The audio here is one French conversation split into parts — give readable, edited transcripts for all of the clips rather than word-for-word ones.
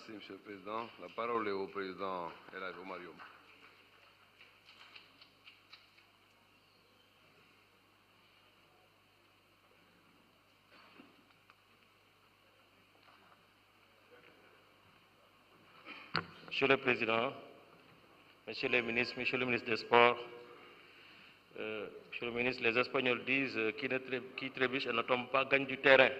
Merci, Monsieur le Président. La parole est au Président El Hadji Oumar Youm. Monsieur le Président, Monsieur le ministre des Sports, Monsieur le ministre, les Espagnols disent qui trébuche et ne tombe pas gagne du terrain.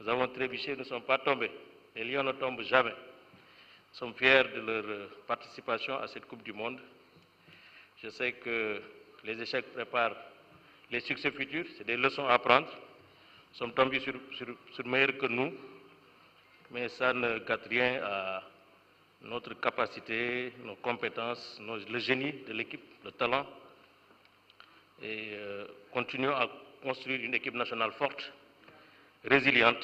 Nous avons trébuché, nous ne sommes pas tombés. Les Lions ne tombent jamais. Nous sommes fiers de leur participation à cette Coupe du Monde. Je sais que les échecs préparent les succès futurs, c'est des leçons à apprendre. Nous sommes tombés sur meilleurs que nous, mais ça ne gâte rien à notre capacité, nos compétences, le génie de l'équipe, le talent. Et continuons à construire une équipe nationale forte, résiliente,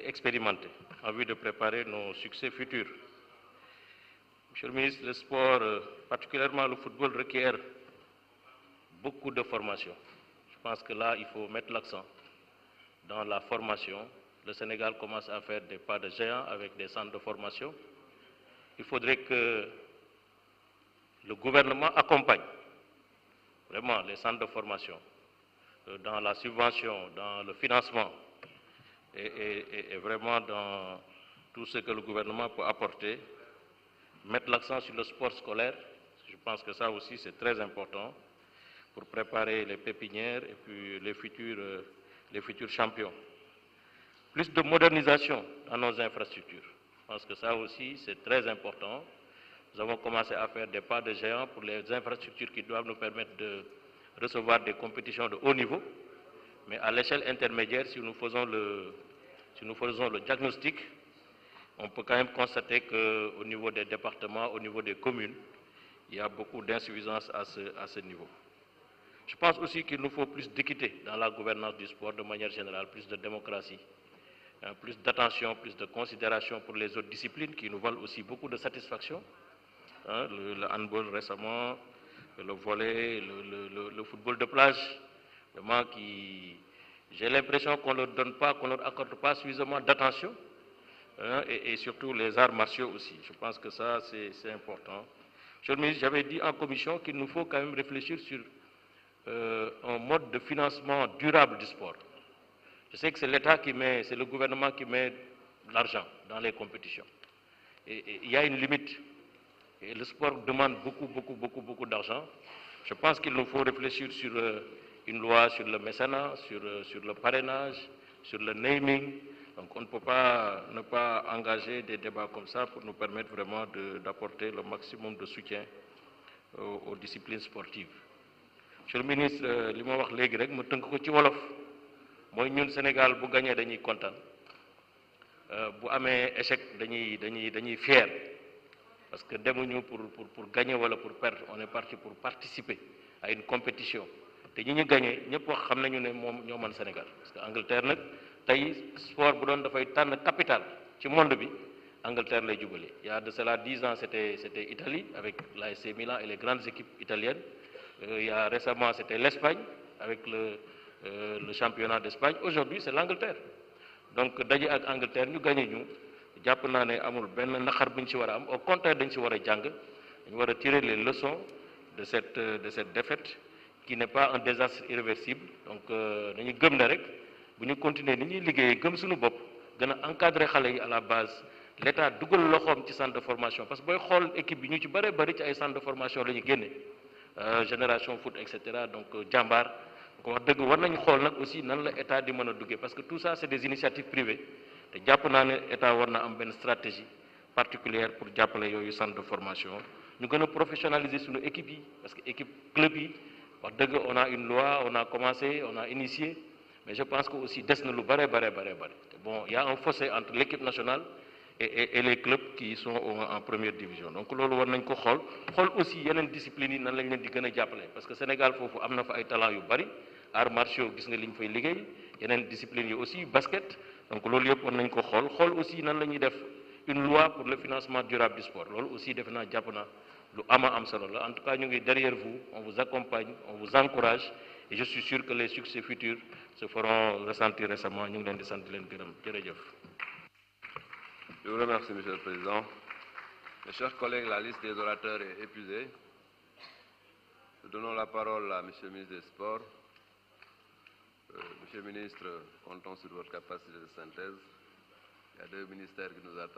expérimentée, en vue de préparer nos succès futurs. Monsieur le ministre, le sport, particulièrement le football, requiert beaucoup de formation. Je pense que là, il faut mettre l'accent dans la formation. Le Sénégal commence à faire des pas de géant avec des centres de formation. Il faudrait que le gouvernement accompagne vraiment les centres de formation dans la subvention, dans le financement et vraiment dans tout ce que le gouvernement peut apporter. Mettre l'accent sur le sport scolaire, je pense que ça aussi c'est très important pour préparer les pépinières et puis les futurs champions. Plus de modernisation dans nos infrastructures. Je pense que ça aussi, c'est très important. Nous avons commencé à faire des pas de géant pour les infrastructures qui doivent nous permettre de recevoir des compétitions de haut niveau. Mais à l'échelle intermédiaire, si nous faisons le diagnostic, on peut quand même constater qu'au niveau des départements, au niveau des communes, il y a beaucoup d'insuffisance à ce niveau. Je pense aussi qu'il nous faut plus d'équité dans la gouvernance du sport de manière générale, plus de démocratie. Plus d'attention, plus de considération pour les autres disciplines qui nous valent aussi beaucoup de satisfaction. Le handball récemment, le volley, le football de plage, vraiment j'ai l'impression qu'on ne leur donne pas, qu'on ne leur accorde pas suffisamment d'attention, et surtout les arts martiaux aussi. Je pense que ça, c'est important. Monsieur le ministre, j'avais dit en commission qu'il nous faut quand même réfléchir sur un mode de financement durable du sport. Je sais que c'est l'État c'est le gouvernement qui met l'argent dans les compétitions. Et il y a une limite. Et le sport demande beaucoup d'argent. Je pense qu'il nous faut réfléchir sur une loi sur le mécénat, sur le parrainage, sur le naming. Donc on ne peut pas ne pas engager des débats comme ça pour nous permettre vraiment d'apporter le maximum de soutien aux disciplines sportives. Monsieur le ministre, li ma wax léegi rek ma tënk ko ci wolof. Mooy ñun Sénégal bu gagné dañuy kontaan bu amee échec dañuy fier parce que demuñu pour gagner wala pour perdre, on est parti pour participer à une compétition te ñi ñu gagné ñëpp wax xam nañu ne moom ñoo mën Sénégal parce que Angleterre nag tey sport bu doon dafay tànn capital ci monde bi Angleterre lay jubale. Il y a de cela 10 ans c'était Italie avec l'AC Milan et les grandes équipes italiennes. Il y a récemment c'était l'Espagne avec le championnat d'Espagne. Aujourd'hui c'est l'Angleterre. Donc daje ak Angleterre ñu gagné ñu jàpp naa ne amul benn naqar bu ñu ci war a am, au contraire dañ ci war a jàng, dañu war a tirer les leçons de cette défaite qui n'est pas un désastre irréversible. Donc dañu gëm ne rek bu ñu continuer ni ñuy liggéeyee gëm suñu bopp gën a encadrer xale yi à la base, l'État dugal loxoom ci centre de formation parce que booy xool équipe bi ñu ci bëri ci ay centre de formation la ñu génne génération foot et cetera. Donc jàmbaar ko wax dëgg war nañu xool nag aussi nan la état di mën a duggee parce que tout ça c'est des initiatives privées te jàpp naa ne état war na am benn stratégie particulière pour jàppale yooyu centre de formation ñu gën a professionnaliser suñu équipe yi parce que équipe club yi wax dëgg on a une loi, on a commencé, on a initié, mais je pense que aussi des na lu bare bon il y a un fossé entre l'équipe nationale et les clubs qui sont en première division. Donc loolu war nañ ko xool aussi yeneen discipline yi nan lañ leen di gën a jàppale parce que Sénégal foofu am na fa ay talent yu bari, arts martiaux gis nga li ñu fay liggéey, yeneen discipline yi aussi basket. Donc loolu yëpp war nañ ko xool aussi nan la ñuy def une loi pour le financement durable du sport. Loolu aussi def naa jàpp na lu am solo la. En tout cas ñu ngi derrière vous, on vous accompagne, on vous encourage et je suis sûr que les succès futurs se feront ressentir récemment. Ñu ngi leen di sant di leen gërëm jërëjëf. Je vous remercie, Monsieur le Président. Mes chers collègues, la liste des orateurs est épuisée. Nous donnons la parole à Monsieur le ministre des Sports. Monsieur le ministre, comptons sur votre capacité de synthèse. Il y a deux ministères qui nous attendent.